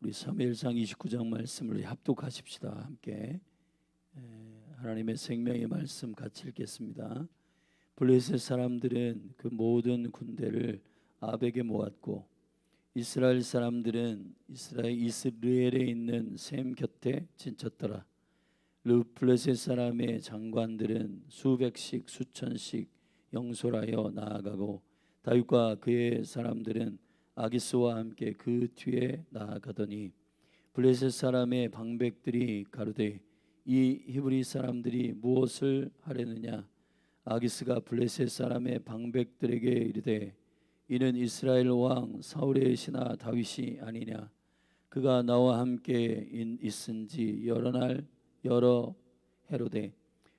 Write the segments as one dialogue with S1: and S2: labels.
S1: 우리 사무엘상 29장 말씀을 합독하십시다. 함께 하나님의 생명의 말씀 같이 읽겠습니다. 블레셋 사람들은 그 모든 군대를 아벡에 모았고 이스라엘 사람들은 이스라엘에 있는 셈 곁에 진쳤더라. 블레셋 사람의 장관들은 수백씩 수천씩 영솔하여 나아가고 다윗과 그의 사람들은 아기스와 함께 그 뒤에 나아가더니 블레셋 사람의 방백들이 가로되 이 히브리 사람들이 무엇을 하려느냐. 아기스가 블레셋 사람의 방백들에게 이르되 이는 이스라엘 왕 사울의 신하 다윗이 아니냐. 그가 나와 함께 있은지 여러 해로되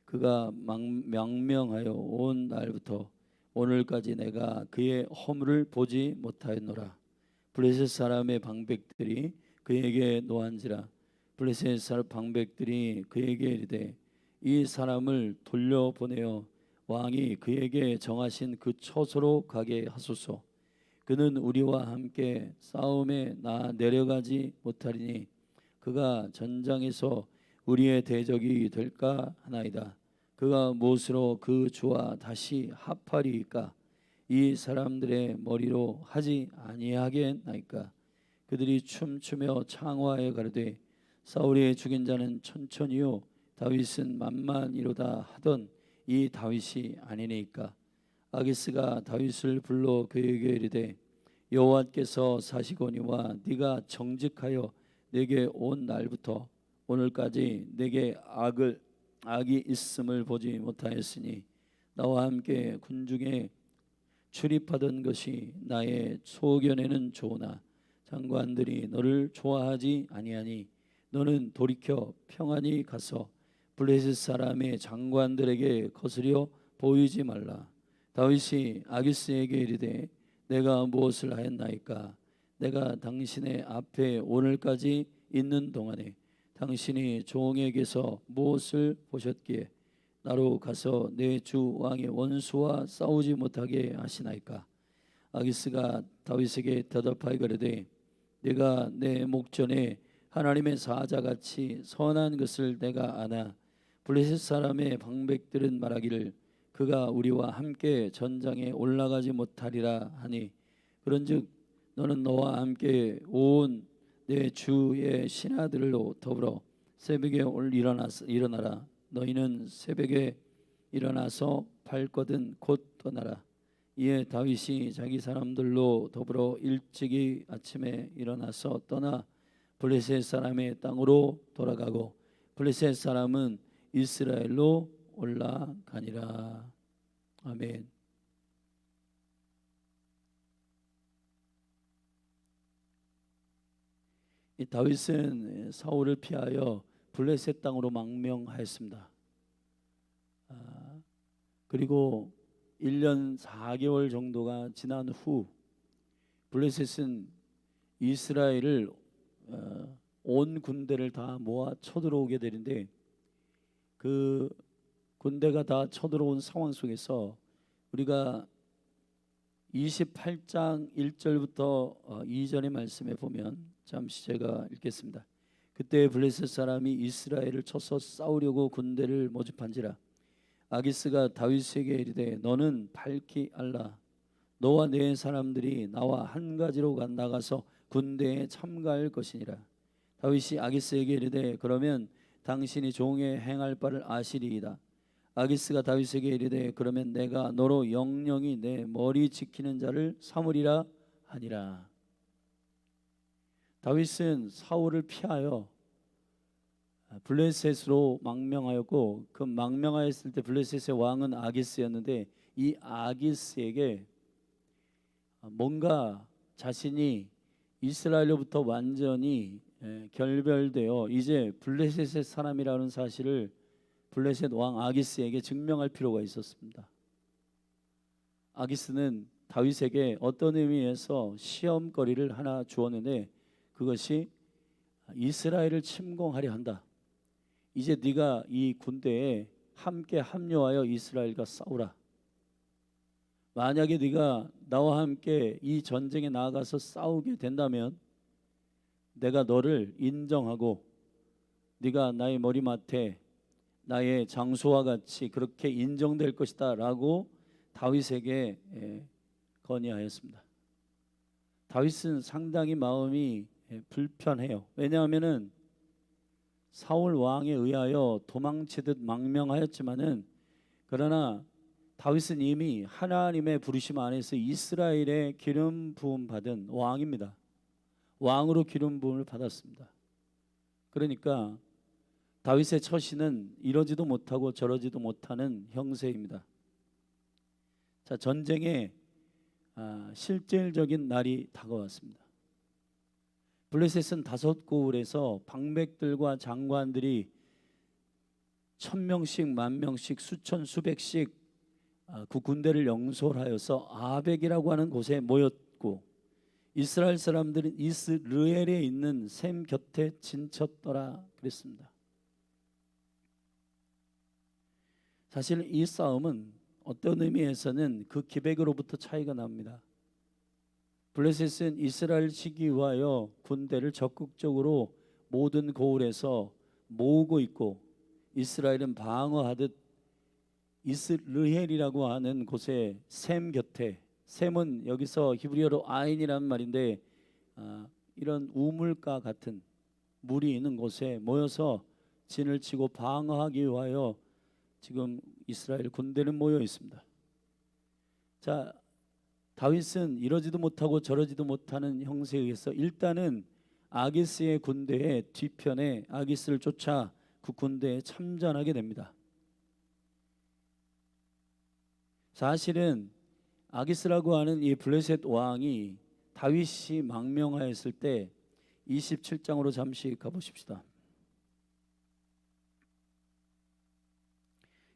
S1: 그가 망명하여 온 날부터 오늘까지 내가 그의 허물을 보지 못하였노라. 블레셋 사람의 방백들이 그에게 노한지라. 블레셋 사람 방백들이 그에게 이르되 이 사람을 돌려보내어 왕이 그에게 정하신 그 처소로 가게 하소서. 그는 우리와 함께 싸움에 내려가지 못하리니 그가 전장에서 우리의 대적이 될까 하나이다. 그가 무엇으로 그 주와 다시 합하리이까. 이 사람들의 머리로 하지 아니하겠나이까. 그들이 춤추며 창화하여 가로되 사울이 죽인 자는 천천히요 다윗은 만만이로다 하던 이 다윗이 아니니까. 아기스가 다윗을 불러 그에게 이르되 여호와께서 사시거니와 네가 정직하여 내게 온 날부터 오늘까지 내게 악이 있음을 보지 못하였으니 나와 함께 군중에 출입하던 것이 나의 소견에는 좋으나 장관들이 너를 좋아하지 아니하니 너는 돌이켜 평안히 가서 블레셋 사람의 장관들에게 거스려 보이지 말라. 다윗이 아기스에게 이르되 내가 무엇을 하였나이까. 내가 당신의 앞에 오늘까지 있는 동안에 당신이 종에게서 무엇을 보셨기에 나로 가서 내 주 왕의 원수와 싸우지 못하게 하시나이까. 아기스가 다윗에게 대답하여 가로되 내가 내 목전에 하나님의 사자같이 선한 것을 내가 아나 블레셋 사람의 방백들은 말하기를 그가 우리와 함께 전장에 올라가지 못하리라 하니 그런즉 너는 너와 함께 온 내 주의 신하들로 더불어 새벽에 일어나라. 너희는 새벽에 일어나서 밝거든 곧 떠나라. 이에 다윗이 자기 사람들로 더불어 일찍이 아침에 일어나서 떠나 블레셋 사람의 땅으로 돌아가고 블레셋 사람은 이스라엘로 올라가니라. 아멘. 이 다윗은 사울을 피하여 블레셋 땅으로 망명하였습니다. 그리고 1년 4개월 정도가 지난 후 블레셋은 이스라엘을 온 군대를 다 모아 쳐들어오게 되는데 그 군대가 다 쳐들어온 상황 속에서 우리가 28장 1절부터 2절의 말씀에 보면 잠시 제가 읽겠습니다. 그때 블레셋 사람이 이스라엘을 쳐서 싸우려고 군대를 모집한지라. 아기스가 다윗에게 이르되 너는 밝히 알라. 너와 네 사람들이 나와 한 가지로 나가서 군대에 참가할 것이니라. 다윗이 아기스에게 이르되 그러면 당신이 종에 행할 바를 아시리이다. 아기스가 다윗에게 이르되 그러면 내가 너로 영영이 내 머리 지키는 자를 삼으리라 하니라. 다윗은 사울을 피하여 블레셋으로 망명하였고 그 망명하였을 때 블레셋의 왕은 아기스였는데 이 아기스에게 뭔가 자신이 이스라엘로부터 완전히 결별되어 이제 블레셋의 사람이라는 사실을 블레셋 왕 아기스에게 증명할 필요가 있었습니다. 아기스는 다윗에게 어떤 의미에서 시험거리를 하나 주었는데 그것이 이스라엘을 침공하려 한다. 이제 네가 이 군대에 함께 합류하여 이스라엘과 싸우라. 만약에 네가 나와 함께 이 전쟁에 나아가서 싸우게 된다면 내가 너를 인정하고 네가 나의 머리맡에 나의 장소와 같이 그렇게 인정될 것이다 라고 다윗에게 건의하였습니다. 다윗은 상당히 마음이 불편해요. 왜냐하면은 사울 왕에 의하여 도망치듯 망명하였지만은 그러나 다윗은 이미 하나님의 부르심 안에서 이스라엘의 기름 부음 받은 왕입니다. 왕으로 기름 부음을 받았습니다. 그러니까 다윗의 처신은 이러지도 못하고 저러지도 못하는 형세입니다. 자, 전쟁의 실질적인 날이 다가왔습니다. 블레셋은 5고을에서 방백들과 장관들이 1000명씩, 10,000명씩, 수천, 수백씩 그 군대를 영솔하여서 아벡이라고 하는 곳에 모였고 이스라엘 사람들은 이스르엘에 있는 셈 곁에 진쳤더라 그랬습니다. 사실 이 싸움은 어떤 의미에서는 그 기백으로부터 차이가 납니다. 블레셋은 이스라엘 치기 위하여 군대를 적극적으로 모든 고을에서 모으고 있고 이스라엘은 방어하듯 이스르엘이라고 하는 곳에 셈 곁에, 셈은 여기서 히브리어로 아인이라는 말인데 이런 우물가 같은 물이 있는 곳에 모여서 진을 치고 방어하기 위하여 지금 이스라엘 군대는 모여 있습니다. 자, 다윗은 이러지도 못하고 저러지도 못하는 형세에 의해서 일단은 아기스의 군대의 뒤편에 아기스를 쫓아 그 군대에 참전하게 됩니다. 사실은 아기스라고 하는 이 블레셋 왕이 다윗이 망명하였을 때 27장으로 잠시 가보십시다.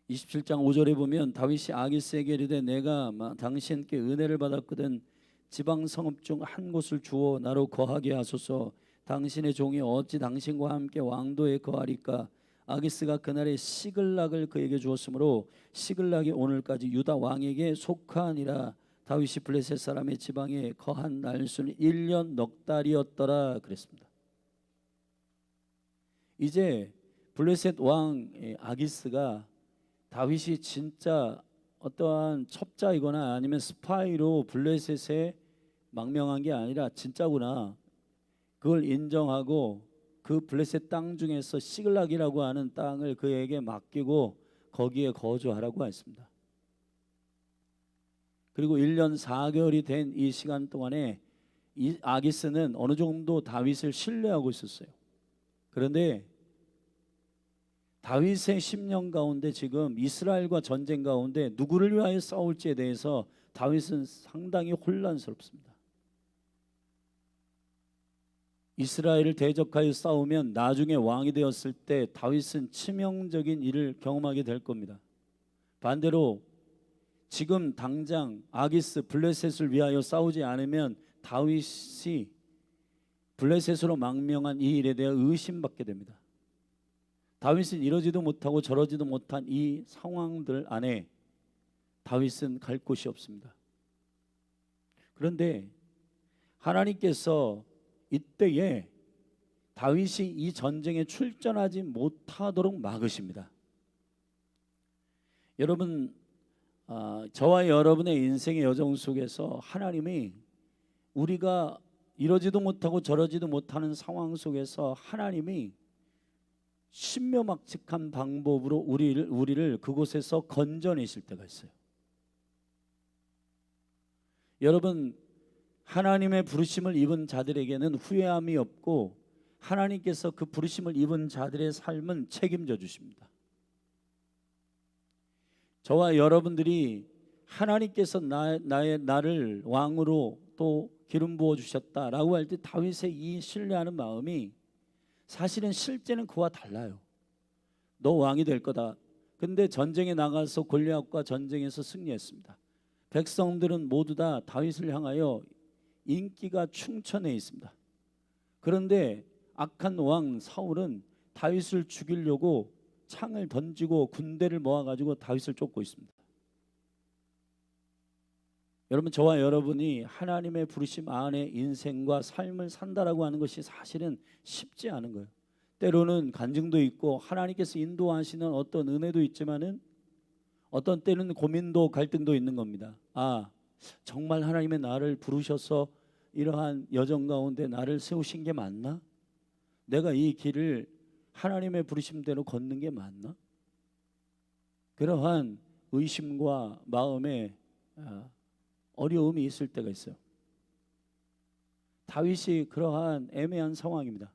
S1: 27장 5절에 보면 다윗이 아기스에게 이르되 내가 당신께 은혜를 받았거든 지방 성읍 중 한 곳을 주어 나로 거하게 하소서. 당신의 종이 어찌 당신과 함께 왕도에 거하리까. 아기스가 그날에 시글락을 그에게 주었으므로 시글락이 오늘까지 유다 왕에게 속하니라. 다윗이 블레셋 사람의 지방에 거한 날수는 1년 넉 달이었더라 그랬습니다. 이제 블레셋 왕 아기스가 다윗이 진짜 어떠한 첩자이거나 아니면 스파이로 블레셋에 망명한 게 아니라 진짜구나, 그걸 인정하고 그 블레셋 땅 중에서 시글락이라고 하는 땅을 그에게 맡기고 거기에 거주하라고 했습니다. 그리고 1년 4개월이 된 이 시간 동안에 이 아기스는 어느 정도 다윗을 신뢰하고 있었어요. 그런데 다윗의 10년 가운데 지금 이스라엘과 전쟁 가운데 누구를 위하여 싸울지에 대해서 다윗은 상당히 혼란스럽습니다. 이스라엘을 대적하여 싸우면 나중에 왕이 되었을 때 다윗은 치명적인 일을 경험하게 될 겁니다. 반대로 지금 당장 아기스 블레셋을 위하여 싸우지 않으면 다윗이 블레셋으로 망명한 이 일에 대해 의심받게 됩니다. 다윗은 이러지도 못하고 저러지도 못한 이 상황들 안에 다윗은 갈 곳이 없습니다. 그런데 하나님께서 이때에 다윗이 이 전쟁에 출전하지 못하도록 막으십니다. 여러분, 저와 여러분의 인생의 여정 속에서 하나님이 우리가 이러지도 못하고 저러지도 못하는 상황 속에서 하나님이 신묘막측한 방법으로 우리를 그곳에서 건져내실 때가 있어요. 여러분, 하나님의 부르심을 입은 자들에게는 후회함이 없고 하나님께서 그 부르심을 입은 자들의 삶은 책임져 주십니다. 저와 여러분들이 하나님께서 나를 왕으로 또 기름 부어 주셨다라고 할 때 다윗의 이 신뢰하는 마음이 사실은 실제는 그와 달라요. 너 왕이 될 거다. 근데 전쟁에 나가서 골리앗과 전쟁에서 승리했습니다. 백성들은 모두 다 다윗을 향하여 인기가 충천해 있습니다. 그런데 악한 왕 사울은 다윗을 죽이려고 창을 던지고 군대를 모아가지고 다윗을 쫓고 있습니다. 여러분, 저와 여러분이 하나님의 부르심 안에 인생과 삶을 산다라고 하는 것이 사실은 쉽지 않은 거예요. 때로는 간증도 있고 하나님께서 인도하시는 어떤 은혜도 있지만은 어떤 때는 고민도 갈등도 있는 겁니다. 아, 정말 하나님의 나를 부르셔서 이러한 여정 가운데 나를 세우신 게 맞나? 내가 이 길을 하나님의 부르심대로 걷는 게 맞나? 그러한 의심과 마음에 어려움이 있을 때가 있어요. 다윗이 그러한 애매한 상황입니다.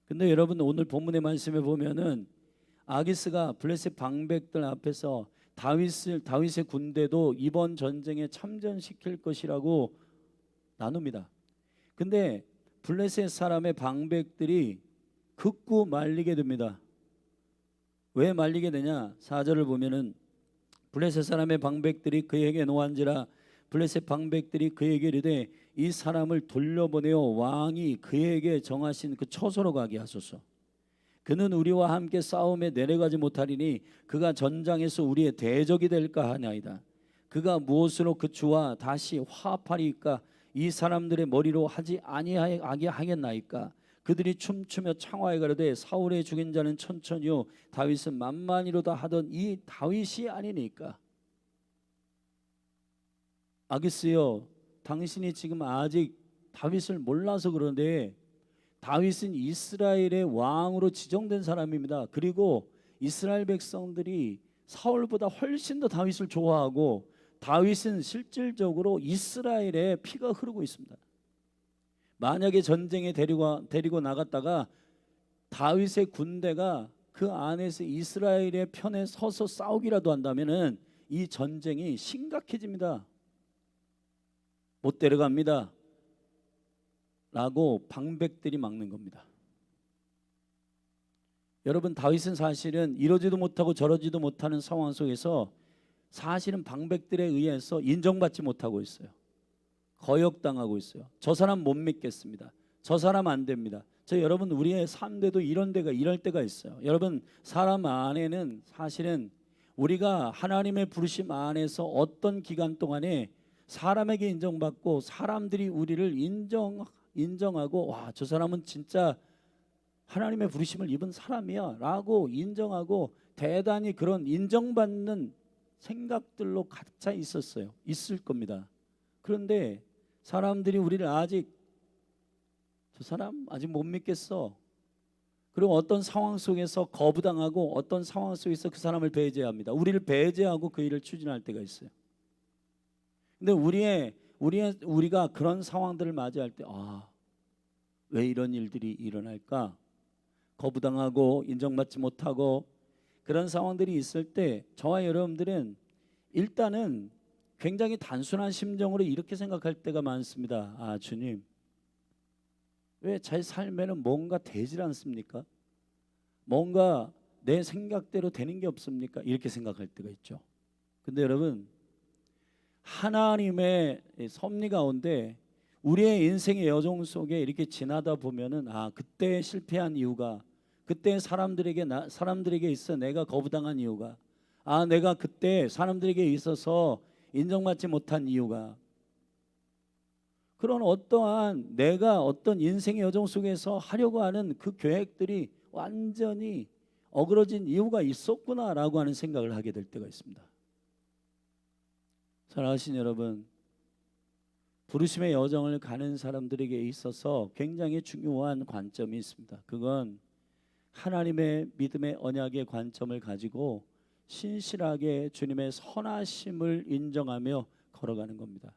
S1: 근데 여러분, 오늘 본문의 말씀에 보면은 아기스가 블레셋 방백들 앞에서 다윗의 군대도 이번 전쟁에 참전시킬 것이라고 나눕니다. 근데 블레셋 사람의 방백들이 극구 말리게 됩니다. 왜 말리게 되냐? 4절을 보면은 블레셋 사람의 방백들이 그에게 노한지라 블레셋 방백들이 그에게 이르되 이 사람을 돌려보내어 왕이 그에게 정하신 그 처소로 가게 하소서. 그는 우리와 함께 싸움에 내려가지 못하리니 그가 전장에서 우리의 대적이 될까 하나이다. 그가 무엇으로 그 주와 다시 화합하리이까? 이 사람들의 머리로 하지 아니하게 하겠나이까? 그들이 춤추며 창화에 가로되 사울의 죽인 자는 천천히요 다윗은 만만히로다 하던 이 다윗이 아니니까. 아기스여, 당신이 지금 아직 다윗을 몰라서 그런데 다윗은 이스라엘의 왕으로 지정된 사람입니다. 그리고 이스라엘 백성들이 사울보다 훨씬 더 다윗을 좋아하고 다윗은 실질적으로 이스라엘에 피가 흐르고 있습니다. 만약에 전쟁에 데리고 나갔다가 다윗의 군대가 그 안에서 이스라엘의 편에 서서 싸우기라도 한다면은 이 전쟁이 심각해집니다. 못 데려갑니다 라고 방백들이 막는 겁니다. 여러분, 다윗은 사실은 이러지도 못하고 저러지도 못하는 상황 속에서 사실은 방백들에 의해서 인정받지 못하고 있어요. 거역당하고 있어요. 저 사람 못 믿겠습니다. 저 사람 안 됩니다. 여러분, 우리의 삶대도 이럴 때가 있어요. 여러분, 사람 안에는 사실은 우리가 하나님의 부르심 안에서 어떤 기간 동안에 사람에게 인정받고 사람들이 우리를 인정하고 와, 저 사람은 진짜 하나님의 부르심을 입은 사람이야 라고 인정하고 대단히 그런 인정받는 생각들로 가득 차 있을 겁니다. 그런데 사람들이 우리를 아직 저 사람 아직 못 믿겠어. 그리고 어떤 상황 속에서 거부당하고 어떤 상황 속에서 그 사람을 배제합니다. 우리를 배제하고 그 일을 추진할 때가 있어요. 근데 우리가 그런 상황들을 맞이할 때 왜 이런 일들이 일어날까? 거부당하고 인정받지 못하고 그런 상황들이 있을 때 저와 여러분들은 일단은 굉장히 단순한 심정으로 이렇게 생각할 때가 많습니다. 주님, 왜 제 삶에는 뭔가 되질 않습니까? 뭔가 내 생각대로 되는 게 없습니까? 이렇게 생각할 때가 있죠. 근데 여러분, 하나님의 섭리 가운데 우리의 인생의 여정 속에 이렇게 지나다 보면은 그때 실패한 이유가, 그때 사람들에게 있어 내가 거부당한 이유가, 내가 그때 사람들에게 있어서 인정받지 못한 이유가, 그런 어떠한 내가 어떤 인생의 여정 속에서 하려고 하는 그 계획들이 완전히 어그러진 이유가 있었구나라고 하는 생각을 하게 될 때가 있습니다. 사랑하신 여러분, 부르심의 여정을 가는 사람들에게 있어서 굉장히 중요한 관점이 있습니다. 그건 하나님의 믿음의 언약의 관점을 가지고 신실하게 주님의 선하심을 인정하며 걸어가는 겁니다.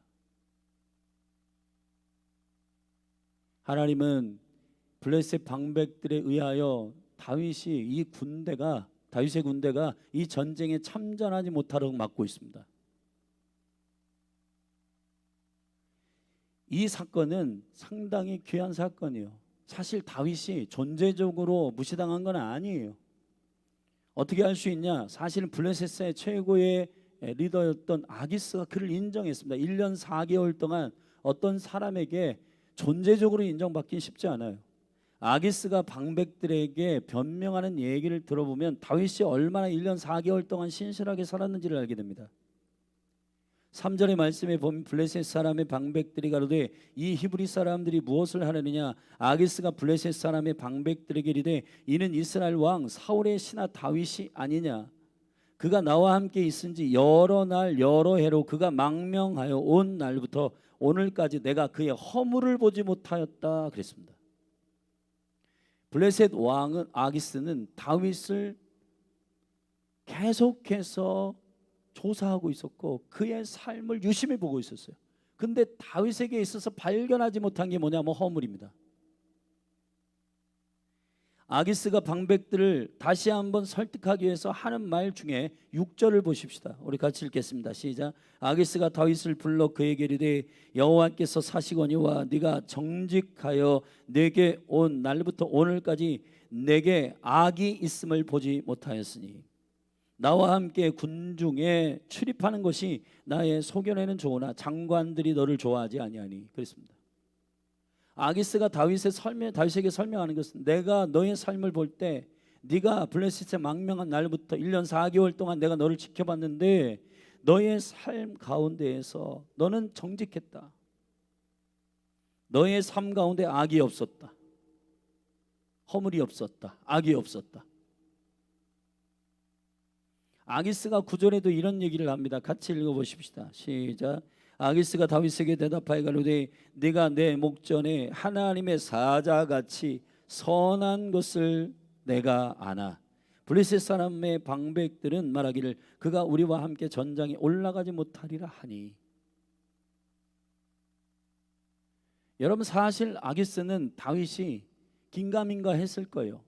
S1: 하나님은 블레셋 방백들에 의하여 다윗의 군대가 이 전쟁에 참전하지 못하도록 막고 있습니다. 이 사건은 상당히 귀한 사건이에요. 사실 다윗이 존재적으로 무시당한 건 아니에요. 어떻게 할 수 있냐? 사실은 블레셋의 최고의 리더였던 아기스가 그를 인정했습니다. 1년 4개월 동안 어떤 사람에게 존재적으로 인정받긴 쉽지 않아요. 아기스가 방백들에게 변명하는 얘기를 들어보면 다윗이 얼마나 1년 4개월 동안 신실하게 살았는지를 알게 됩니다. 3절의 말씀에 보면 블레셋 사람의 방백들이 가로되 이 히브리 사람들이 무엇을 하느냐. 아기스가 블레셋 사람의 방백들에게 이르되 이는 이스라엘 왕 사울의 신하 다윗이 아니냐. 그가 나와 함께 있은지 여러 날 여러 해로 그가 망명하여 온 날부터 오늘까지 내가 그의 허물을 보지 못하였다 그랬습니다. 블레셋 왕은 아기스는 다윗을 계속해서 조사하고 있었고 그의 삶을 유심히 보고 있었어요. 근데 다윗에게 있어서 발견하지 못한 게 뭐냐면 허물입니다. 아기스가 방백들을 다시 한번 설득하기 위해서 하는 말 중에 6절을 보십시다. 우리 같이 읽겠습니다. 시작. 아기스가 다윗을 불러 그에게 이르되 여호와께서 사시거니와 네가 정직하여 내게 온 날부터 오늘까지 내게 악이 있음을 보지 못하였으니 나와 함께 군중에 출입하는 것이 나의 소견에는 좋으나 장관들이 너를 좋아하지 아니하니 그랬습니다. 아기스가 다윗에게 설명하는 것은 내가 너의 삶을 볼 때 네가 블레셋에 망명한 날부터 1년 4개월 동안 내가 너를 지켜봤는데 너의 삶 가운데에서 너는 정직했다. 너의 삶 가운데 악이 없었다. 허물이 없었다. 악이 없었다. 아기스가 9절에도 이런 얘기를 합니다. 같이 읽어보십시다. 시작. 아기스가 다윗에게 대답하여 가로되 네가 내 목전에 하나님의 사자같이 선한 것을 내가 아나. 블레셋 사람의 방백들은 말하기를 그가 우리와 함께 전장에 올라가지 못하리라 하니. 여러분 사실 아기스는 다윗이 긴가민가 했을 거예요.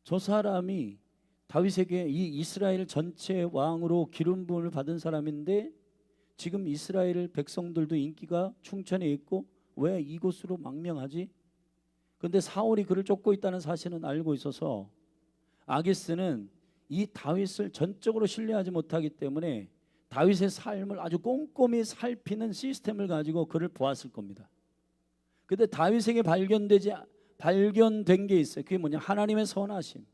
S1: 저 사람이 다윗에게 이 이스라엘 전체 왕으로 기름 부음을 받은 사람인데 지금 이스라엘 백성들도 인기가 충천해 있고 왜 이곳으로 망명하지? 그런데 사울이 그를 쫓고 있다는 사실은 알고 있어서 아기스는 이 다윗을 전적으로 신뢰하지 못하기 때문에 다윗의 삶을 아주 꼼꼼히 살피는 시스템을 가지고 그를 보았을 겁니다. 그런데 다윗에게 발견된 게 있어요. 그게 뭐냐? 하나님의 선하심.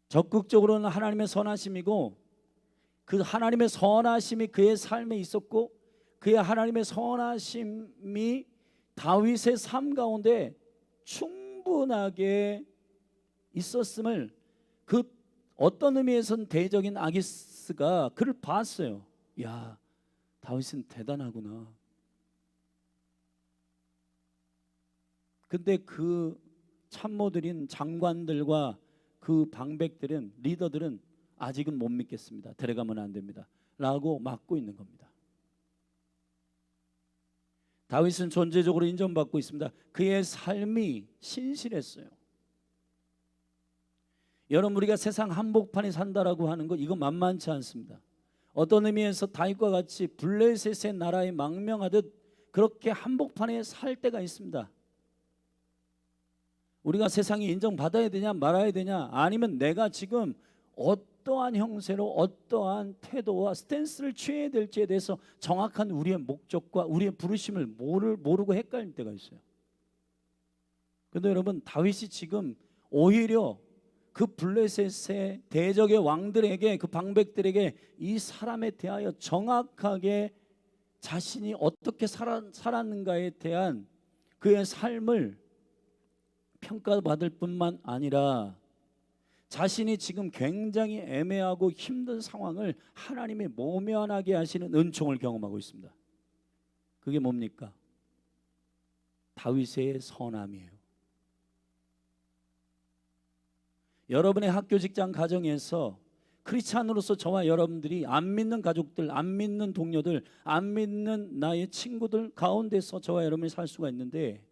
S1: 적극적으로는 하나님의 선하심이고 그 하나님의 선하심이 그의 삶에 있었고 그의 하나님의 선하심이 다윗의 삶 가운데 충분하게 있었음을 그 어떤 의미에서는 대적인 아기스가 그를 봤어요. 야, 다윗은 대단하구나. 근데 그 참모들인 장관들과 그 방백들은 리더들은 아직은 못 믿겠습니다. 데려가면 안 됩니다. 라고 막고 있는 겁니다. 다윗은 존재적으로 인정받고 있습니다. 그의 삶이 신실했어요. 여러분 우리가 세상 한복판에 산다라고 하는 거 이거 만만치 않습니다. 어떤 의미에서 다윗과 같이 블레셋의 나라에 망명하듯 그렇게 한복판에 살 때가 있습니다. 우리가 세상에 인정받아야 되냐 말아야 되냐 아니면 내가 지금 어떠한 형세로 어떠한 태도와 스탠스를 취해야 될지에 대해서 정확한 우리의 목적과 우리의 부르심을 모르고 헷갈릴 때가 있어요. 그런데 여러분 다윗이 지금 오히려 그 블레셋의 대적의 왕들에게 그 방백들에게 이 사람에 대하여 정확하게 자신이 어떻게 살았는가에 대한 그의 삶을 평가받을 뿐만 아니라 자신이 지금 굉장히 애매하고 힘든 상황을 하나님이 모면하게 하시는 은총을 경험하고 있습니다. 그게 뭡니까? 다윗의 선함이에요. 여러분의 학교, 직장, 가정에서 크리스찬으로서 저와 여러분들이 안 믿는 가족들, 안 믿는 동료들, 안 믿는 나의 친구들 가운데서 저와 여러분이 살 수가 있는데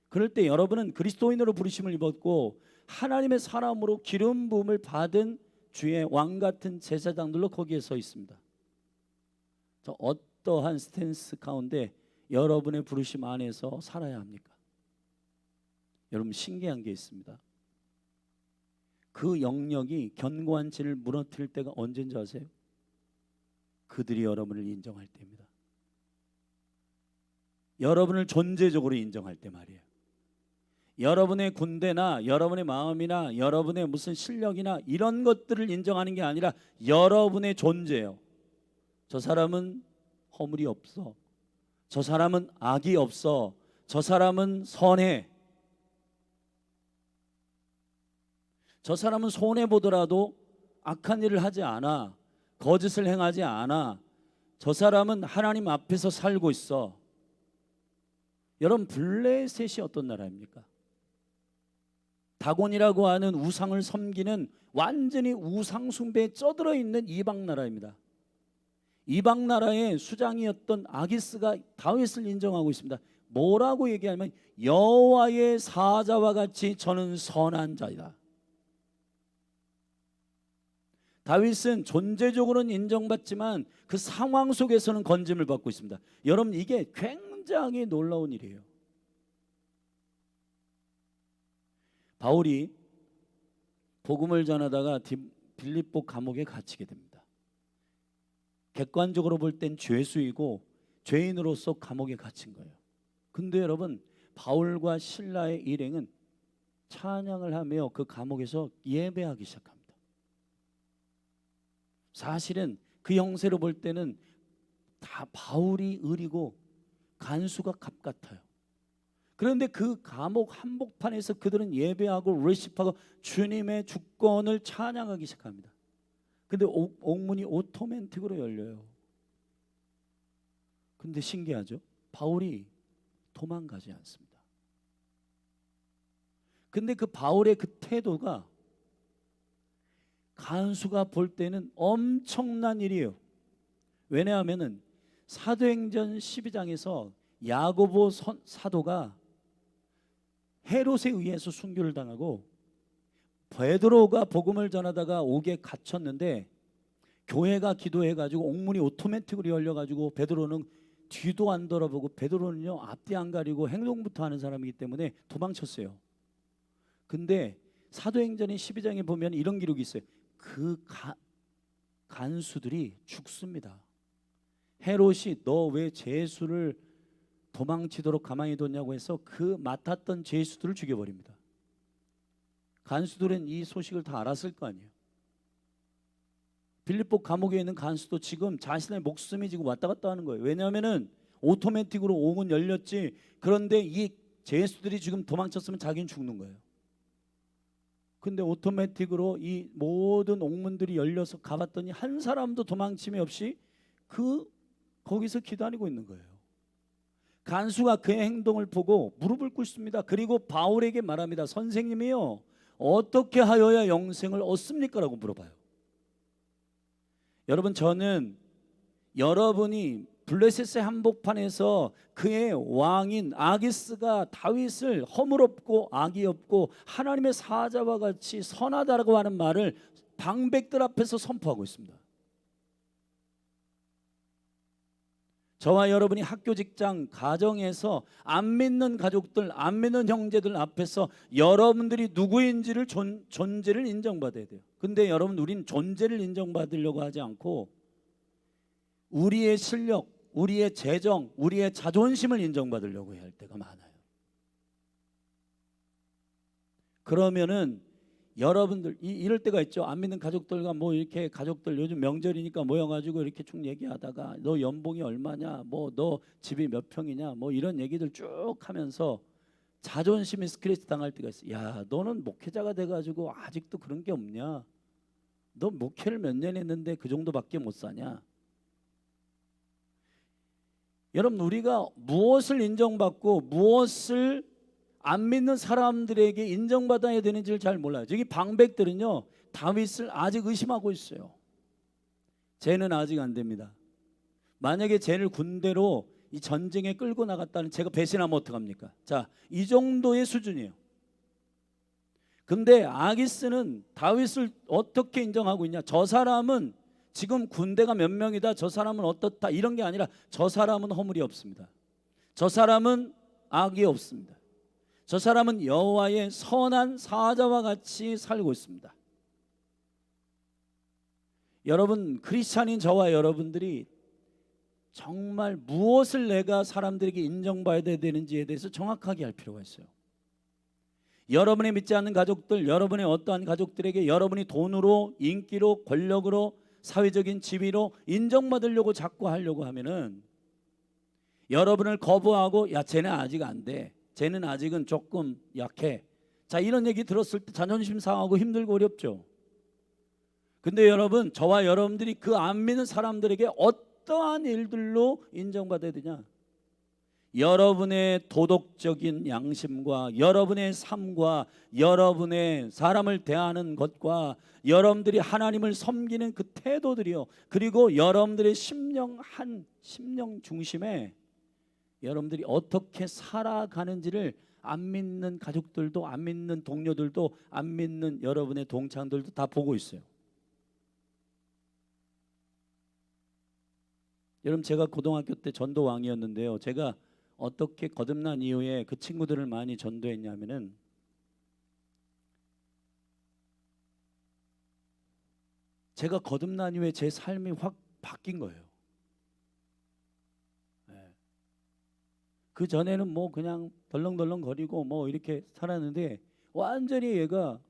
S1: 그럴 때 여러분은 그리스도인으로 부르심을 입었고 하나님의 사람으로 기름 부음을 받은 주의 왕 같은 제사장들로 거기에 서 있습니다. 저 어떠한 스탠스 가운데 여러분의 부르심 안에서 살아야 합니까? 여러분 신기한 게 있습니다. 그 영역이 견고한 진을 무너뜨릴 때가 언제인지 아세요? 그들이 여러분을 인정할 때입니다. 여러분을 존재적으로 인정할 때 말이에요. 여러분의 군대나 여러분의 마음이나 여러분의 무슨 실력이나 이런 것들을 인정하는 게 아니라 여러분의 존재예요. 저 사람은 허물이 없어. 저 사람은 악이 없어. 저 사람은 선해. 저 사람은 손해보더라도 악한 일을 하지 않아. 거짓을 행하지 않아. 저 사람은 하나님 앞에서 살고 있어. 여러분, 블레셋이 어떤 나라입니까? 다곤이라고 하는 우상을 섬기는 완전히 우상 숭배에 쩌들어 있는 이방 나라입니다. 이방 나라의 수장이었던 아기스가 다윗을 인정하고 있습니다. 뭐라고 얘기하면 여호와의 사자와 같이 저는 선한 자이다. 다윗은 존재적으로는 인정받지만 그 상황 속에서는 건짐을 받고 있습니다. 여러분, 이게 굉장히 놀라운 일이에요. 바울이 복음을 전하다가 빌립보 감옥에 갇히게 됩니다. 객관적으로 볼 땐 죄수이고 죄인으로서 감옥에 갇힌 거예요. 근데 여러분, 바울과 실라의 일행은 찬양을 하며 그 감옥에서 예배하기 시작합니다. 사실은 그 형세로 볼 때는 다 바울이 을이고 간수가 갑 같아요. 그런데 그 감옥 한복판에서 그들은 예배하고 worship하고 주님의 주권을 찬양하기 시작합니다. 근데 옥문이 오토매틱으로 열려요. 근데 신기하죠? 바울이 도망가지 않습니다. 근데 그 바울의 그 태도가 간수가 볼 때는 엄청난 일이에요. 왜냐하면 사도행전 12장에서 야고보 사도가 헤롯에 의해서 순교를 당하고 베드로가 복음을 전하다가 옥에 갇혔는데 교회가 기도해가지고 옥문이 오토매틱으로 열려가지고 베드로는 뒤도 안 돌아보고 베드로는요 앞뒤 안 가리고 행동부터 하는 사람이기 때문에 도망쳤어요. 근데 사도행전의 12장에 보면 이런 기록이 있어요. 그 간수들이 죽습니다. 헤롯이 너 왜 제수를 도망치도록 가만히 뒀냐고 해서 그 맡았던 제수들을 죽여버립니다. 간수들은 이 소식을 다 알았을 거 아니에요. 빌립보 감옥에 있는 간수도 지금 자신의 목숨이 지금 왔다 갔다 하는 거예요. 왜냐하면은 오토매틱으로 옥은 열렸지. 그런데 이 제수들이 지금 도망쳤으면 자기는 죽는 거예요. 근데 오토매틱으로 이 모든 옥문들이 열려서 가봤더니 한 사람도 도망침이 없이 거기서 기다리고 있는 거예요. 간수가 그의 행동을 보고 무릎을 꿇습니다. 그리고 바울에게 말합니다. 선생님이요, 어떻게 하여야 영생을 얻습니까? 라고 물어봐요. 여러분, 저는 여러분이 블레셋의 한복판에서 그의 왕인 아기스가 다윗을 허물없고 악이 없고 하나님의 사자와 같이 선하다라고 하는 말을 방백들 앞에서 선포하고 있습니다. 저와 여러분이 학교, 직장, 가정에서 안 믿는 가족들, 안 믿는 형제들 앞에서 여러분들이 누구인지를 존재를 인정받아야 돼요. 근데 여러분, 우린 존재를 인정받으려고 하지 않고 우리의 실력, 우리의 재정, 우리의 자존심을 인정받으려고 해야 할 때가 많아요. 그러면은 여러분들 이럴 때가 있죠. 안 믿는 가족들과 뭐 이렇게 가족들 요즘 명절이니까 모여가지고 이렇게 쭉 얘기하다가 너 연봉이 얼마냐, 뭐 너 집이 몇 평이냐, 뭐 이런 얘기들 쭉 하면서 자존심이 스크래치 당할 때가 있어. 야, 너는 목회자가 돼가지고 아직도 그런 게 없냐? 너 목회를 몇 년 했는데 그 정도밖에 못 사냐? 여러분, 우리가 무엇을 인정받고 무엇을 안 믿는 사람들에게 인정받아야 되는지를 잘 몰라요. 저기 방백들은요 다윗을 아직 의심하고 있어요. 쟤는 아직 안 됩니다. 만약에 쟤를 군대로 이 전쟁에 끌고 나갔다는 제가 배신하면 어떡합니까? 자, 이 정도의 수준이에요. 근데 아기스는 다윗을 어떻게 인정하고 있냐? 저 사람은 지금 군대가 몇 명이다, 저 사람은 어떻다, 이런 게 아니라 저 사람은 허물이 없습니다. 저 사람은 악이 없습니다. 저 사람은 여호와의 선한 사자와 같이 살고 있습니다. 여러분, 크리스찬인 저와 여러분들이 정말 무엇을 내가 사람들에게 인정받아야 되는지에 대해서 정확하게 할 필요가 있어요. 여러분의 믿지 않는 가족들, 여러분의 어떠한 가족들에게 여러분이 돈으로, 인기로, 권력으로, 사회적인 지위로 인정받으려고 자꾸 하려고 하면은 여러분을 거부하고, 야 쟤는 아직 안 돼, 쟤는 아직은 조금 약해, 자 이런 얘기 들었을 때 자존심 상하고 힘들고 어렵죠. 근데 여러분, 저와 여러분들이 그 안 믿는 사람들에게 어떠한 일들로 인정받아야 되냐? 여러분의 도덕적인 양심과 여러분의 삶과 여러분의 사람을 대하는 것과 여러분들이 하나님을 섬기는 그 태도들이요, 그리고 여러분들의 심령 중심에 여러분들이 어떻게 살아가는지를 안 믿는 가족들도, 안 믿는 동료들도, 안 믿는 여러분의 동창들도 다 보고 있어요. 여러분, 제가 고등학교 때 전도왕이었는데요, 제가 어떻게 거듭난 이후에 그 친구들을 많이 전도했냐면은, 제가 거듭난 이후에 제 삶이 확 바뀐 거예요. 그 전에는 뭐 그냥 덜렁덜렁 거리고 뭐 이렇게 살았는데, 완전히 얘가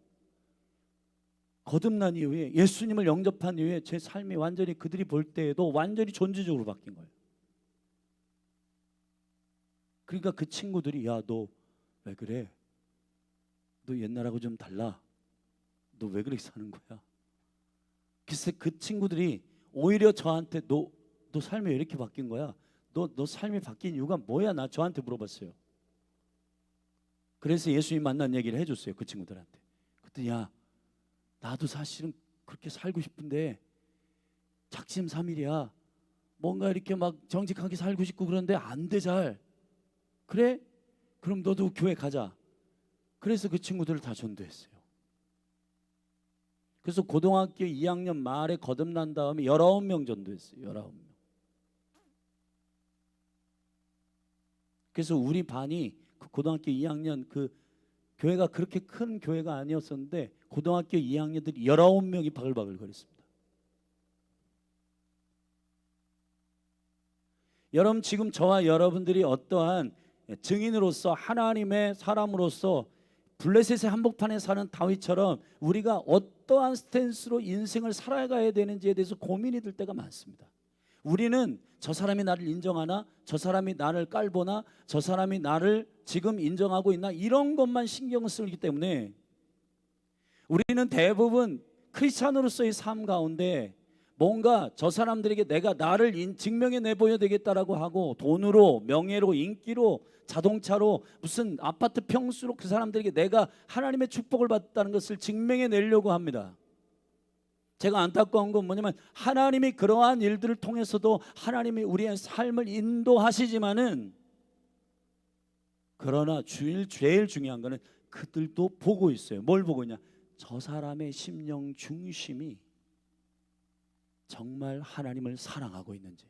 S1: 거듭난 이후에, 예수님을 영접한 이후에 제 삶이 완전히 그들이 볼 때에도 완전히 존재적으로 바뀐 거예요. 그러니까 그 친구들이, 야 너 왜 그래? 너 옛날하고 좀 달라. 너 왜 그렇게 사는 거야? 글쎄 그 친구들이 오히려 저한테, 너 삶이 왜 이렇게 바뀐 거야? 너 삶이 바뀐 이유가 뭐야? 저한테 물어봤어요. 그래서 예수님 만난 얘기를 해줬어요, 그 친구들한테. 그랬더니, 야 나도 사실은 그렇게 살고 싶은데 작심삼일이야. 뭔가 이렇게 막 정직하게 살고 싶고 그런데 안 돼 잘. 그래? 그럼 너도 교회 가자. 그래서 그 친구들을 다 전도했어요. 그래서 고등학교 2학년 말에 거듭난 다음에 19명 전도했어요. 19명. 그래서 우리 반이 그 고등학교 2학년, 그 교회가 그렇게 큰 교회가 아니었었는데 고등학교 2학년들이 19명이 바글바글 거렸습니다. 여러분, 지금 저와 여러분들이 어떠한 증인으로서, 하나님의 사람으로서 블레셋의 한복판에 사는 다윗처럼 우리가 어떠한 스탠스로 인생을 살아가야 되는지에 대해서 고민이 들 때가 많습니다. 우리는 저 사람이 나를 인정하나, 저 사람이 나를 깔보나, 저 사람이 나를 지금 인정하고 있나, 이런 것만 신경 쓰기 때문에 우리는 대부분 크리스찬으로서의 삶 가운데 뭔가 저 사람들에게 내가 나를 증명해 내보여야 되겠다라고 하고, 돈으로, 명예로, 인기로, 자동차로, 무슨 아파트 평수로 그 사람들에게 내가 하나님의 축복을 받았다는 것을 증명해 내려고 합니다. 제가 안타까운 건 뭐냐면, 하나님이 그러한 일들을 통해서도 하나님이 우리의 삶을 인도하시지만은, 그러나 제일 중요한 거는 그들도 보고 있어요. 뭘 보고 있냐? 저 사람의 심령 중심이 정말 하나님을 사랑하고 있는지.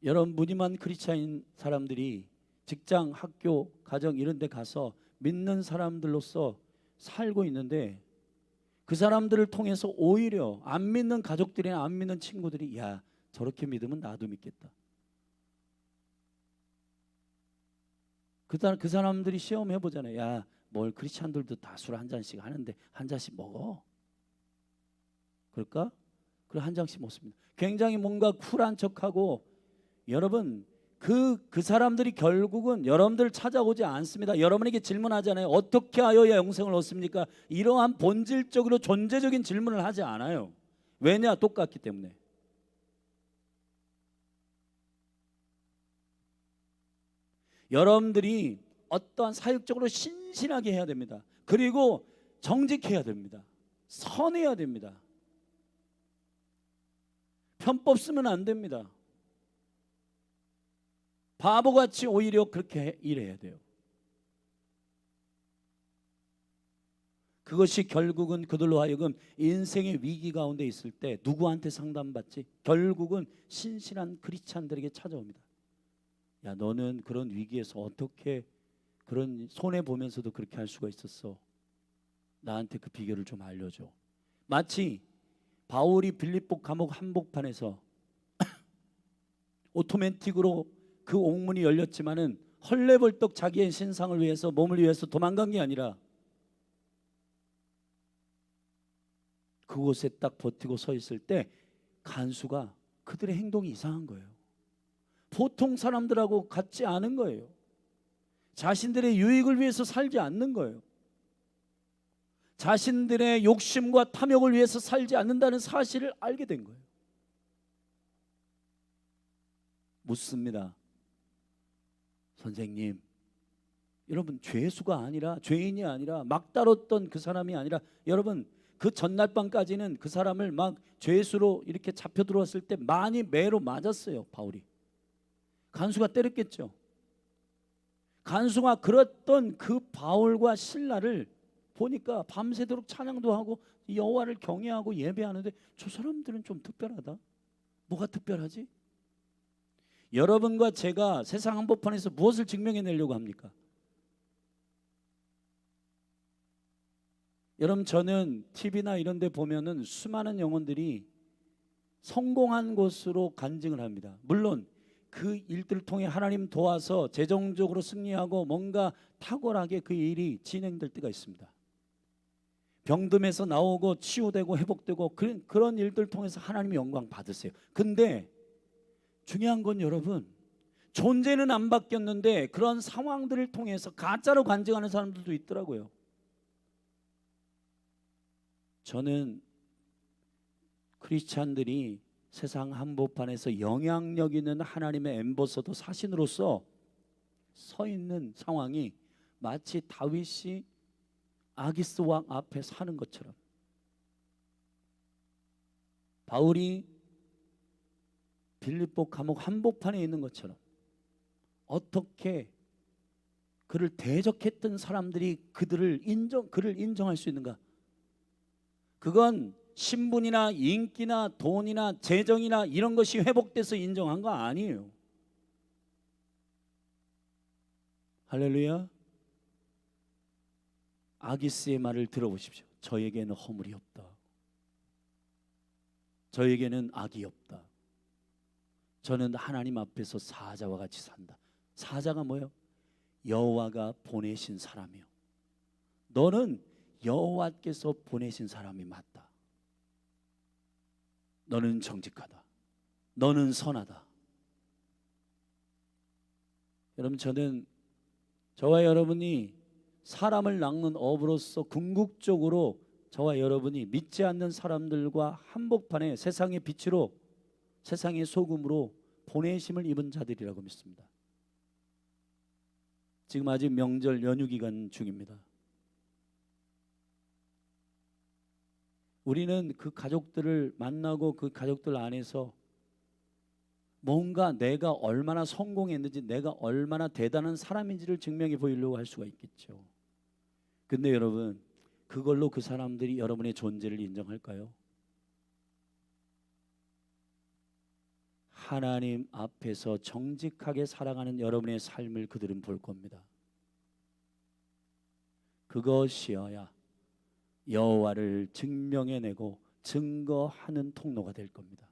S1: 여러분, 무늬만 크리스찬인 사람들이 직장, 학교, 가정 이런 데 가서 믿는 사람들로서 살고 있는데, 그 사람들을 통해서 오히려 안 믿는 가족들이나 안 믿는 친구들이, 야 저렇게 믿으면 나도 믿겠다. 그 사람들이 시험해 보잖아요. 야 뭘 크리스찬들도 다 술 한 잔씩 하는데 한 잔씩 먹어. 그럴까? 그래 한 잔씩 먹습니다. 굉장히 뭔가 쿨한 척하고. 여러분, 그 사람들이 결국은 여러분들을 찾아오지 않습니다. 여러분에게 질문하잖아요. 어떻게 하여야 영생을 얻습니까? 이러한 본질적으로 존재적인 질문을 하지 않아요. 왜냐? 똑같기 때문에. 여러분들이 어떠한 사역적으로 신실하게 해야 됩니다. 그리고 정직해야 됩니다. 선해야 됩니다. 편법 쓰면 안 됩니다. 바보같이 오히려 그렇게 일해야 돼요. 그것이 결국은 그들로 하여금 인생의 위기 가운데 있을 때 누구한테 상담받지? 결국은 신실한 크리스찬들에게 찾아옵니다. 야 너는 그런 위기에서 어떻게 그런 손해 보면서도 그렇게 할 수가 있었어? 나한테 그 비결을 좀 알려줘. 마치 바울이 빌립보 감옥 한복판에서 오토매틱으로 그 옥문이 열렸지만은 헐레벌떡 자기의 신상을 위해서, 몸을 위해서 도망간 게 아니라 그곳에 딱 버티고 서 있을 때 간수가 그들의 행동이 이상한 거예요. 보통 사람들하고 같지 않은 거예요. 자신들의 유익을 위해서 살지 않는 거예요. 자신들의 욕심과 탐욕을 위해서 살지 않는다는 사실을 알게 된 거예요. 묻습니다. 선생님, 여러분 죄수가 아니라, 죄인이 아니라, 막 다뤘던 그 사람이 아니라, 여러분 그 전날 밤까지는 그 사람을 막 죄수로 이렇게 잡혀 들어왔을 때 많이 매로 맞았어요. 바울이 간수가 때렸겠죠. 간수가 그랬던 그 바울과 실라를 보니까 밤새도록 찬양도 하고 여호와를 경외하고 예배하는데 저 사람들은 좀 특별하다. 뭐가 특별하지? 여러분과 제가 세상 한복판에서 무엇을 증명해내려고 합니까? 여러분, 저는 TV나 이런 데 보면은 수많은 영혼들이 성공한 것으로 간증을 합니다. 물론 그 일들을 통해 하나님 도와서 재정적으로 승리하고 뭔가 탁월하게 그 일이 진행될 때가 있습니다. 병듦에서 나오고 치유되고 회복되고 그런 일들 통해서 하나님의 영광 받으세요. 근데 중요한 건 여러분, 존재는 안 바뀌었는데 그런 상황들을 통해서 가짜로 간증하는 사람들도 있더라고요. 저는 크리스찬들이 세상 한복판에서 영향력 있는 하나님의 앰버서더 사신으로서 서 있는 상황이 마치 다윗이 아기스 왕 앞에 사는 것처럼, 바울이 빌립보 감옥 한복판에 있는 것처럼, 어떻게 그를 대적했던 사람들이 그를 인정할 수 있는가? 그건 신분이나 인기나 돈이나 재정이나 이런 것이 회복돼서 인정한 거 아니에요. 할렐루야. 아기스의 말을 들어보십시오. 저에게는 허물이 없다. 저에게는 악이 없다. 저는 하나님 앞에서 사자와 같이 산다. 사자가 뭐예요? 여호와가 보내신 사람이요. 너는 여호와께서 보내신 사람이 맞다. 너는 정직하다. 너는 선하다. 여러분, 저는 저와 여러분이 사람을 낚는 어부로서 궁극적으로 저와 여러분이 믿지 않는 사람들과 한복판에 세상의 빛으로, 세상의 소금으로 보내심을 입은 자들이라고 믿습니다. 지금 아직 명절 연휴 기간 중입니다. 우리는 그 가족들을 만나고 그 가족들 안에서 뭔가 내가 얼마나 성공했는지, 내가 얼마나 대단한 사람인지를 증명해 보이려고 할 수가 있겠죠. 근데 여러분, 그걸로 그 사람들이 여러분의 존재를 인정할까요? 하나님 앞에서 정직하게 살아가는 여러분의 삶을 그들은 볼 겁니다. 그것이어야 여호와를 증명해내고 증거하는 통로가 될 겁니다.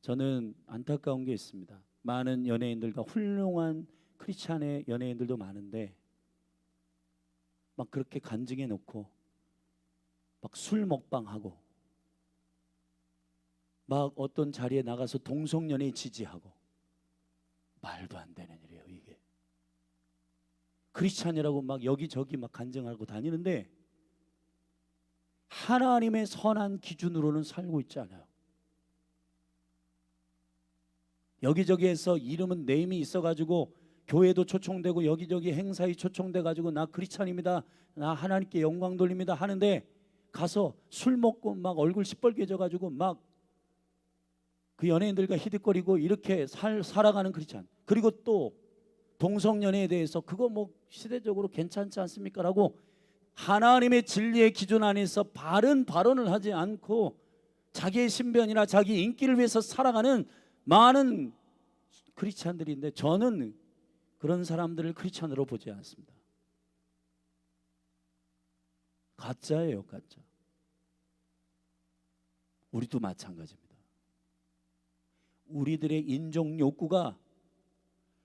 S1: 저는 안타까운 게 있습니다. 많은 연예인들과 훌륭한 크리스찬의 연예인들도 많은데 막 그렇게 간증해 놓고 막 술 먹방하고 막 어떤 자리에 나가서 동성연애 지지하고, 말도 안 되는 일이에요 이게. 크리스찬이라고 막 여기저기 막 간증하고 다니는데 하나님의 선한 기준으로는 살고 있지 않아요. 여기저기에서 이름은 네임이 있어가지고 교회도 초청되고 여기저기 행사에 초청돼가지고 나 크리스찬입니다, 나 하나님께 영광 돌립니다 하는데 가서 술 먹고 막 얼굴 시뻘개져가지고 막 그 연예인들과 히끅거리고 이렇게 살아가는 크리스찬. 그리고 또 동성연애에 대해서 그거 뭐 시대적으로 괜찮지 않습니까? 라고 하나님의 진리의 기준 안에서 바른 발언을 하지 않고 자기의 신변이나 자기 인기를 위해서 살아가는 많은 크리스찬들인데, 저는 그런 사람들을 크리스찬으로 보지 않습니다. 가짜예요, 가짜. 우리도 마찬가지입니다. 우리들의 인정 욕구가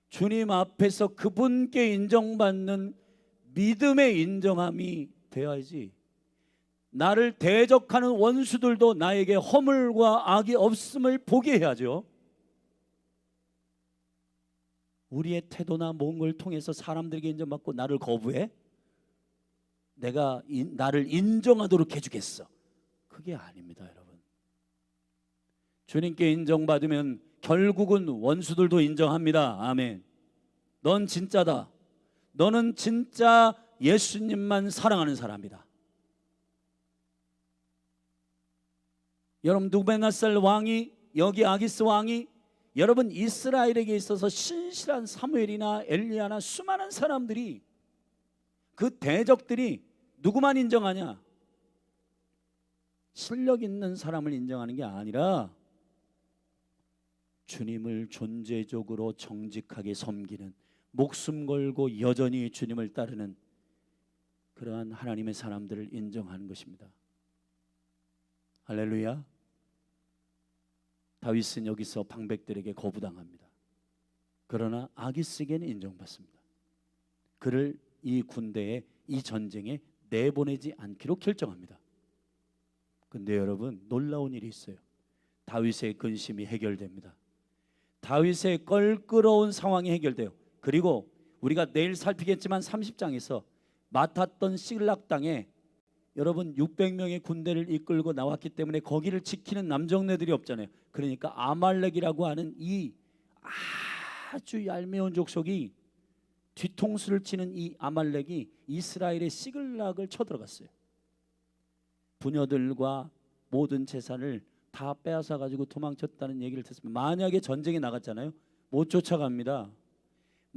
S1: 주님 앞에서 그분께 인정받는 믿음의 인정함이 되어야지, 나를 대적하는 원수들도 나에게 허물과 악이 없음을 보게 해야죠. 우리의 태도나 뭔 걸 통해서 사람들에게 인정받고 나를 거부해? 내가 나를 인정하도록 해주겠어. 그게 아닙니다, 여러분. 주님께 인정받으면 결국은 원수들도 인정합니다. 아멘. 넌 진짜다. 너는 진짜 예수님만 사랑하는 사람이다. 여러분, 누베나살 왕이, 여기 아기스 왕이 여러분 이스라엘에게 있어서 신실한 사무엘이나 엘리야나 수많은 사람들이, 그 대적들이 누구만 인정하냐? 실력 있는 사람을 인정하는 게 아니라 주님을 존재적으로 정직하게 섬기는, 목숨 걸고 여전히 주님을 따르는 그러한 하나님의 사람들을 인정하는 것입니다. 할렐루야. 다윗은 여기서 방백들에게 거부당합니다. 그러나 아기스에게는 인정받습니다. 그를 이 군대에, 이 전쟁에 내보내지 않기로 결정합니다. 근데 여러분, 놀라운 일이 있어요. 다윗의 근심이 해결됩니다. 다윗의 껄끄러운 상황이 해결돼요. 그리고 우리가 내일 살피겠지만 30장에서 맡았던 시글락 땅에 여러분 600명의 군대를 이끌고 나왔기 때문에 거기를 지키는 남정네들이 없잖아요. 그러니까 아말렉이라고 하는 이 아주 얄미운 족속이, 뒤통수를 치는 이 아말렉이 이스라엘의 시글락을 쳐들어갔어요. 부녀들과 모든 재산을 다 빼앗아 가지고 도망쳤다는 얘기를 듣습니다. 만약에 전쟁에 나갔잖아요, 못 쫓아갑니다.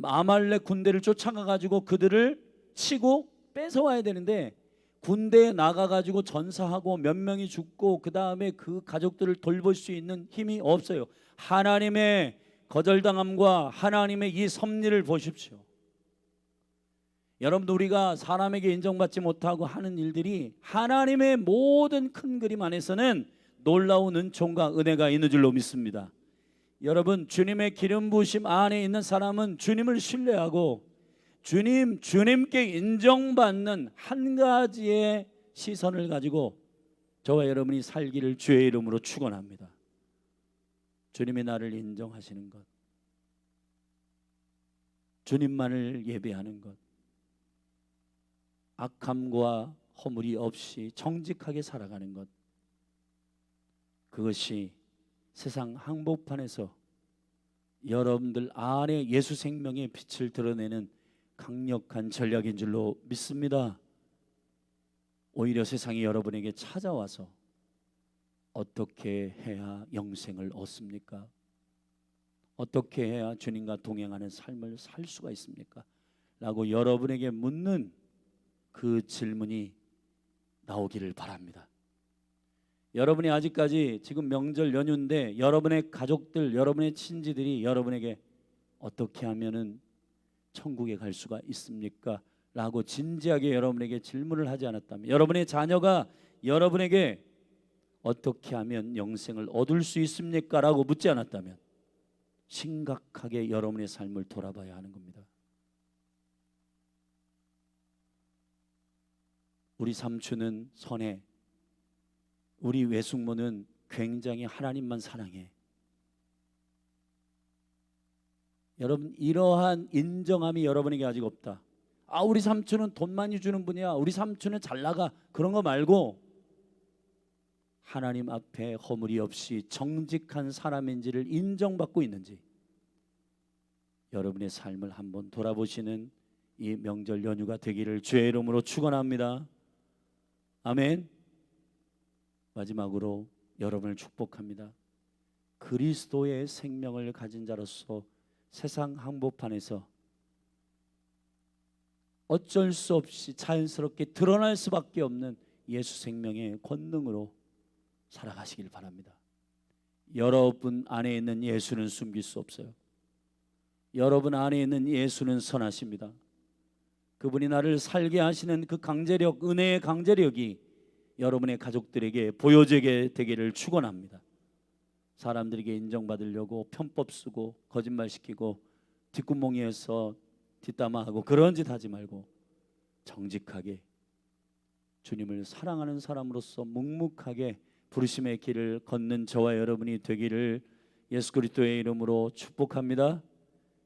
S1: 아말렉 군대를 쫓아가 가지고 그들을 치고 뺏어와야 되는데, 군대에 나가 가지고 전사하고 몇 명이 죽고 그 다음에 그 가족들을 돌볼 수 있는 힘이 없어요. 하나님의 거절당함과 하나님의 이 섭리를 보십시오. 여러분도 우리가 사람에게 인정받지 못하고 하는 일들이 하나님의 모든 큰 그림 안에서는 놀라운 은총과 은혜가 있는 줄로 믿습니다. 여러분, 주님의 기름 부으심 안에 있는 사람은 주님을 신뢰하고 주님께 인정받는 한 가지의 시선을 가지고 저와 여러분이 살기를 주의 이름으로 축원합니다. 주님이 나를 인정하시는 것, 주님만을 예배하는 것, 악함과 허물이 없이 정직하게 살아가는 것, 그것이 세상 한복판에서 여러분들 안에 예수 생명의 빛을 드러내는 강력한 전략인 줄로 믿습니다. 오히려 세상이 여러분에게 찾아와서 어떻게 해야 영생을 얻습니까? 어떻게 해야 주님과 동행하는 삶을 살 수가 있습니까? 라고 여러분에게 묻는 그 질문이 나오기를 바랍니다. 여러분이 아직까지 지금 명절 연휴인데 여러분의 가족들, 여러분의 친지들이 여러분에게 어떻게 하면은 천국에 갈 수가 있습니까? 라고 진지하게 여러분에게 질문을 하지 않았다면, 여러분의 자녀가 여러분에게 어떻게 하면 영생을 얻을 수 있습니까? 라고 묻지 않았다면 심각하게 여러분의 삶을 돌아봐야 하는 겁니다. 우리 삼촌은 선해, 우리 외숙모는 굉장히 하나님만 사랑해. 여러분, 이러한 인정함이 여러분에게 아직 없다. 우리 삼촌은 돈 많이 주는 분이야, 우리 삼촌은 잘 나가, 그런 거 말고 하나님 앞에 허물이 없이 정직한 사람인지를 인정받고 있는지 여러분의 삶을 한번 돌아보시는 이 명절 연휴가 되기를 주의 이름으로 축원합니다. 아멘. 마지막으로 여러분을 축복합니다. 그리스도의 생명을 가진 자로서 세상 한복판에서 어쩔 수 없이 자연스럽게 드러날 수밖에 없는 예수 생명의 권능으로 살아가시길 바랍니다. 여러분 안에 있는 예수는 숨길 수 없어요. 여러분 안에 있는 예수는 선하십니다. 그분이 나를 살게 하시는 그 강제력, 은혜의 강제력이 여러분의 가족들에게 보여지게 되기를 축원합니다. 사람들에게 인정받으려고 편법 쓰고 거짓말시키고 뒷구멍이에서 뒷담화하고 그런 짓 하지 말고 정직하게 주님을 사랑하는 사람으로서 묵묵하게 부르심의 길을 걷는 저와 여러분이 되기를 예수 그리스도의 이름으로 축복합니다.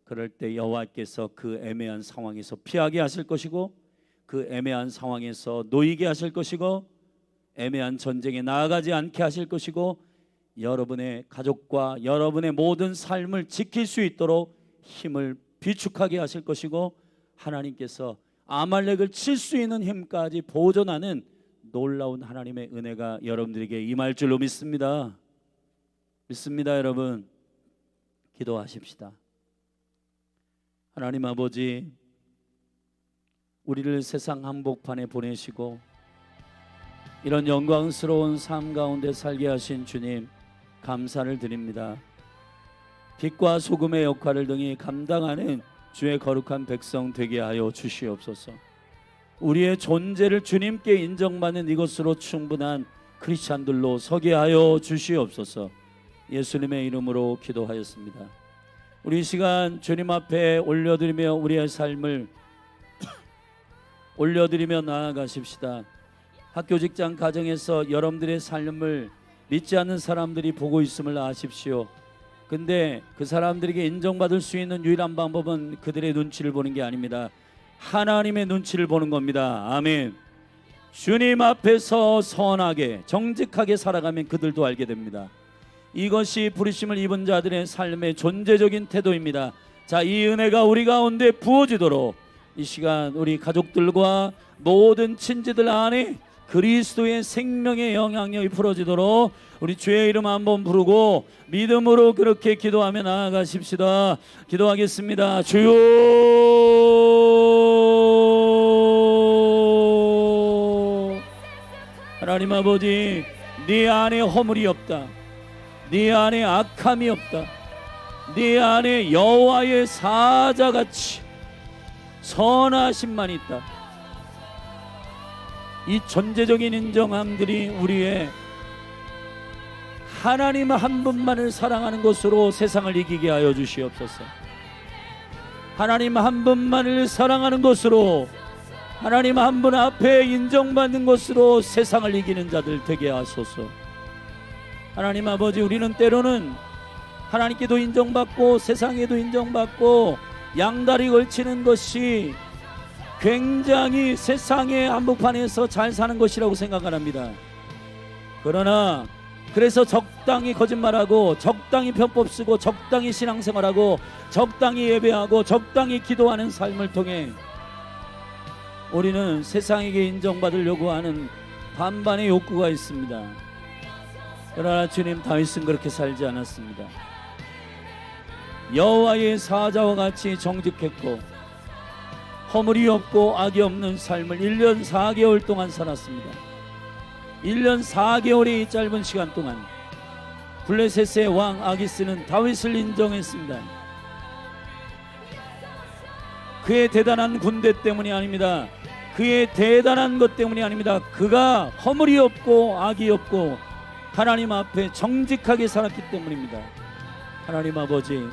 S1: 그럴 때 여호와께서 그 애매한 상황에서 피하게 하실 것이고, 그 애매한 상황에서 놓이게 하실 것이고, 애매한 전쟁에 나아가지 않게 하실 것이고, 여러분의 가족과 여러분의 모든 삶을 지킬 수 있도록 힘을 비축하게 하실 것이고, 하나님께서 아말렉을 칠 수 있는 힘까지 보존하는 놀라운 하나님의 은혜가 여러분들에게 임할 줄로 믿습니다. 믿습니다. 여러분, 기도하십시다. 하나님 아버지, 우리를 세상 한복판에 보내시고 이런 영광스러운 삶 가운데 살게 하신 주님, 감사를 드립니다. 빛과 소금의 역할을 등이 감당하는 주의 거룩한 백성 되게 하여 주시옵소서. 우리의 존재를 주님께 인정받는 이것으로 충분한 크리스찬들로 서게 하여 주시옵소서. 예수님의 이름으로 기도하였습니다. 우리 시간 주님 앞에 올려드리며 우리의 삶을 올려드리며 나아가십시다. 학교, 직장, 가정에서 여러분들의 삶을 믿지 않는 사람들이 보고 있음을 아십시오. 근데 그 사람들에게 인정받을 수 있는 유일한 방법은 그들의 눈치를 보는 게 아닙니다. 하나님의 눈치를 보는 겁니다. 아멘. 주님 앞에서 선하게 정직하게 살아가면 그들도 알게 됩니다. 이것이 부르심을 입은 자들의 삶의 존재적인 태도입니다. 자, 이 은혜가 우리 가운데 부어지도록 이 시간 우리 가족들과 모든 친지들 안에 그리스도의 생명의 영향력이 풀어지도록 우리 주의 이름 한번 부르고 믿음으로 그렇게 기도하며 나아가십시다. 기도하겠습니다. 주여, 하나님 아버지, 네 안에 허물이 없다. 네 안에 악함이 없다. 네 안에 여호와의 사자같이 선하심만 있다. 이 존재적인 인정함들이 우리의 하나님 한 분만을 사랑하는 것으로 세상을 이기게 하여 주시옵소서. 하나님 한 분만을 사랑하는 것으로, 하나님 한 분 앞에 인정받는 것으로 세상을 이기는 자들 되게 하소서. 하나님 아버지, 우리는 때로는 하나님께도 인정받고 세상에도 인정받고 양다리 걸치는 것이 굉장히 세상의 한복판에서 잘 사는 것이라고 생각을 합니다. 그러나 그래서 적당히 거짓말하고 적당히 편법 쓰고 적당히 신앙생활하고 적당히 예배하고 적당히 기도하는 삶을 통해 우리는 세상에게 인정받으려고 하는 반반의 욕구가 있습니다. 그러나 주님, 다윗은 그렇게 살지 않았습니다. 여호와의 사자와 같이 정직했고 허물이 없고 악이 없는 삶을 1년 4개월 동안 살았습니다. 1년 4개월의 이 짧은 시간 동안 블레셋의 왕 아기스는 다윗을 인정했습니다. 그의 대단한 군대 때문이 아닙니다. 그의 대단한 것 때문이 아닙니다. 그가 허물이 없고 악이 없고 하나님 앞에 정직하게 살았기 때문입니다. 하나님 아버지,